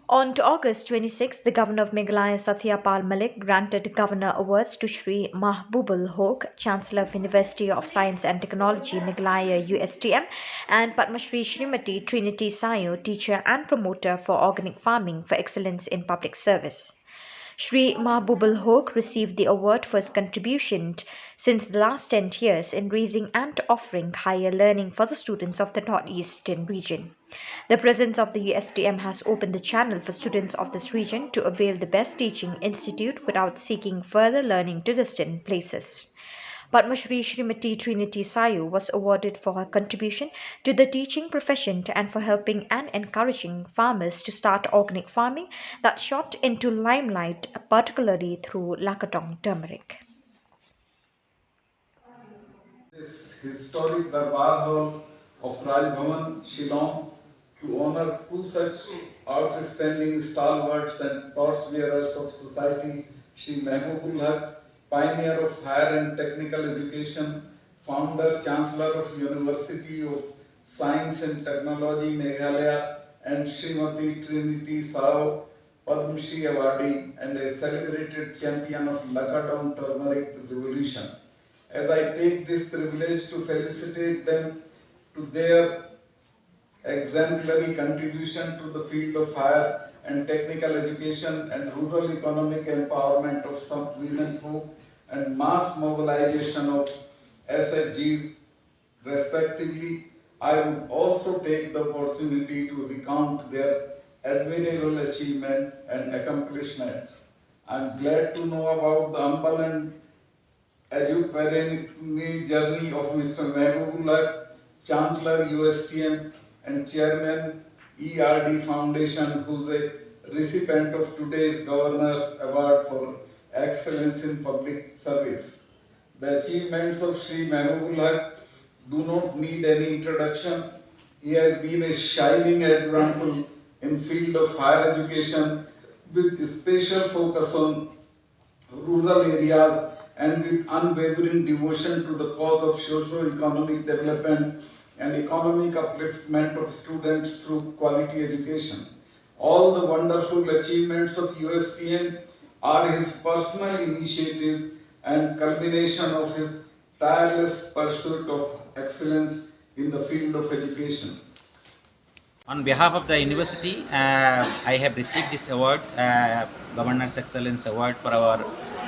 On to August 26, the governor of Meghalaya Satyapal Malik granted governor awards to Shri Mahbubul Hoque, Chancellor of University of Science and Technology Meghalaya USTM, and Padma Shri Srimati Trinity Sayo, teacher and promoter for organic farming for excellence in public service. Shri Mahbubul Hoque received the award for his contribution since the last 10 years in raising and offering higher learning for the students of the northeastern region. The presence of the USTM has opened the channel for students of this region to avail the best teaching institute without seeking further learning to distant places. Padma Shri Srimati Trinity Sayu was awarded for her contribution to the teaching profession and for helping and encouraging farmers to start organic farming that shot into limelight, particularly through Lakatong turmeric. This historic Darbar Hall of Raj Bhavan, Shillong, to honor two such outstanding stalwarts and torchbearers of society, Shri Mehboob Haq, pioneer of higher and technical education, founder, Chancellor of University of Science and Technology, Meghalaya, and Srimati Trinity Sao, Padma Shri awardee and a celebrated champion of Lakadong turmeric revolution. As I take this privilege to felicitate them to their exemplary contribution to the field of higher and technical education and rural economic empowerment of some women folk and mass mobilization of SFGs respectively, I would also take the opportunity to recount their admirable achievement and accomplishments. I am glad to know about the humble and educational journey of Mr. Mehboob Chancellor USTM and Chairman ERD Foundation, who is a recipient of today's Governor's Award for Excellence in Public Service. The achievements of Sri Mehboob do not need any introduction. He has been a shining example in field of higher education with special focus on rural areas and with unwavering devotion to the cause of socio-economic development and economic upliftment of students through quality education. All the wonderful achievements of USTM are his personal initiatives and culmination of his tireless pursuit of excellence in the field of education. On behalf of the university, I have received this award, Governor's Excellence Award, for our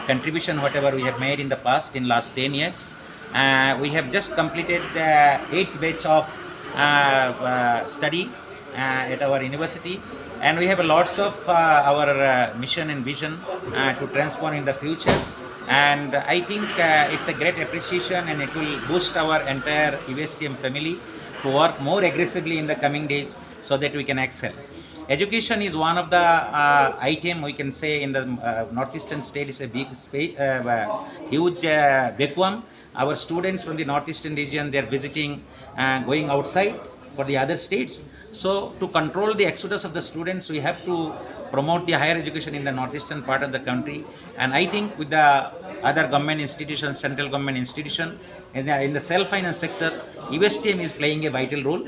contribution, whatever we have made in the past, in last 10 years. We have just completed the 8th batch of study at our university, and we have lots of our mission and vision to transform in the future. And I think it's a great appreciation, and it will boost our entire USTM family to work more aggressively in the coming days so that we can excel. Education is one of the item we can say in the northeastern state is a big space, huge vacuum. Our students from the northeastern region, they are visiting, going outside for the other states. So to control the exodus of the students, we have to promote the higher education in the northeastern part of the country. And I think with the other government institutions, central government institution, in the self-finance sector, USTM is playing a vital role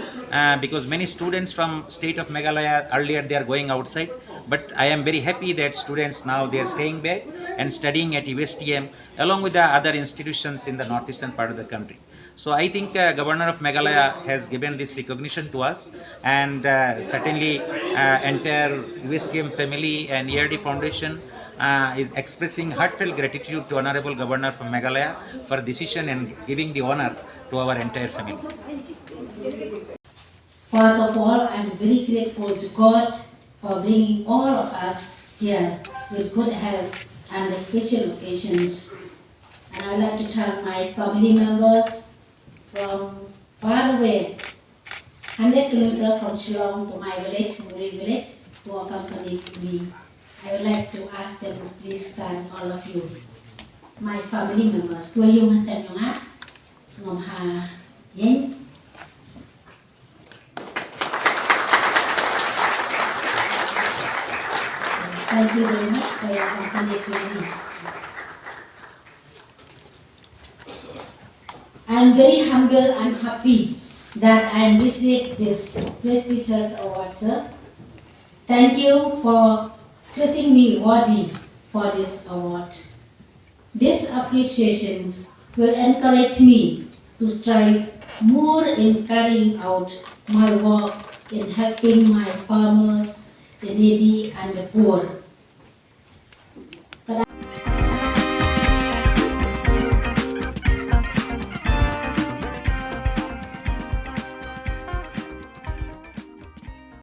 because many students from state of Meghalaya, earlier they are going outside. But I am very happy that students now they are staying back and studying at USTM along with the other institutions in the northeastern part of the country. So I think Governor of Meghalaya has given this recognition to us, and certainly entire USTM family and ERD Foundation is expressing heartfelt gratitude to Honorable Governor from Meghalaya for decision and giving the honor to our entire family. First of all, I'm very grateful to God for bringing all of us here with good health and the special occasions. And I'd like to thank my family members from far away, 100 kilometers from Shillong to my village, Muri village, who accompanied me. I would like to ask them to please stand, all of you. My family members, Tua Yung Hasem Yung Ha, Sngom Ha Yin. Thank you very much for your company today. I am very humble and happy that I received this prestigious award, sir. Thank you for choosing me worthy for this award. These appreciations will encourage me to strive more in carrying out my work in helping my farmers, the needy, and the poor.